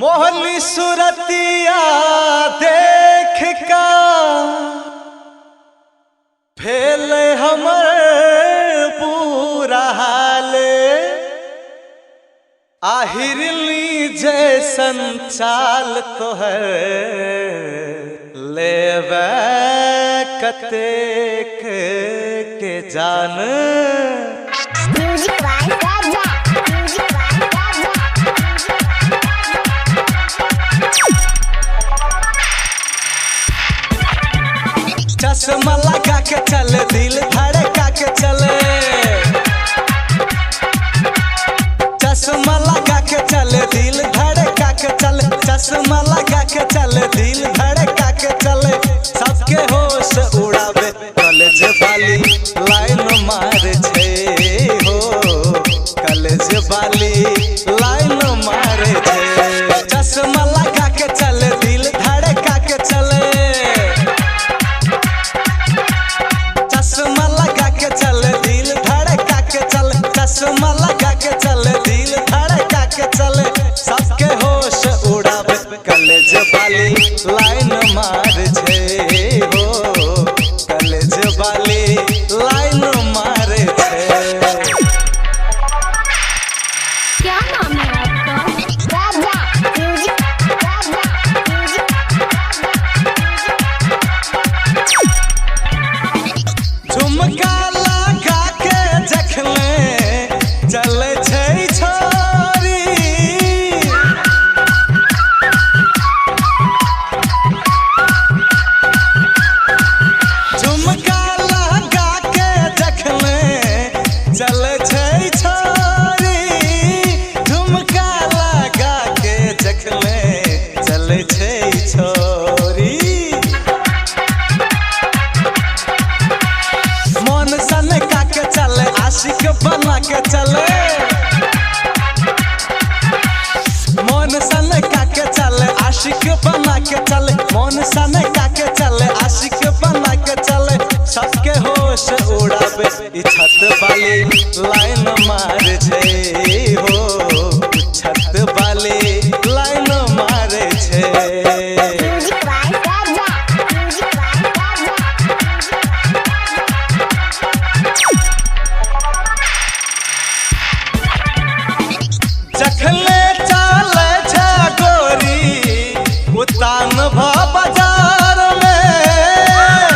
मोहनी सूरतिया देख का फेल हमर पूरा हाले आहिरली जैसन चाल तोहर लेवे कतेक के जान चश्मा लगा के चले दिल धड़का के चले चश्मा लगा के चले दिल धड़का के चले चश्मा लगा के चले दिल धड़का के चले सबके होश उड़ावे कॉलेज वाली लाइन मार छे हो कॉलेज वाली लाइन मार छे चश्मा लगा के चले दिल धड़का के चले चश्मा लगा के चले दिल धड़का के चले चश्मा लगा के चले दिल धड़का के चले सबके होश उड़ावे कॉलेज वाली लाइन मार छे हो कॉलेज वाली लाइन मार छे। क्या नाम है आपका? झुमका लगा के जखले चले छै छोरी झुमका लगा के जखले चले छै छोरी झुमका लगा के जखले चले छै छोरी मन सन का के चले आशिक बना के चले मन सन का के चले आशिक बना के चले मन सन का के चले आशिक बना के चले सबके होश उड़ावे ई छत वाली लाइन मार छे हो छत वाली लाइन मार छे। जखले चले छे गोरी उतान भ बाजार में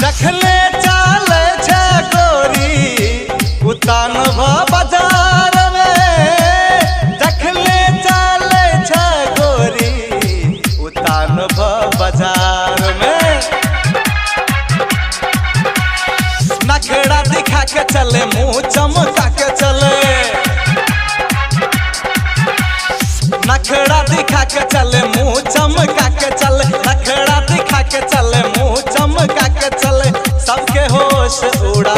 जखले चले छे गोरी उतान भ बाजार में जखले चले छे गोरी उतान भ बाजार में नखड़ा दिखा के चले मुंह चमका के चले नखड़ा दिखा के चले मुंह चमका के चले नखड़ा दिखा के चले मुंह चमका के चले सबके होश उड़ा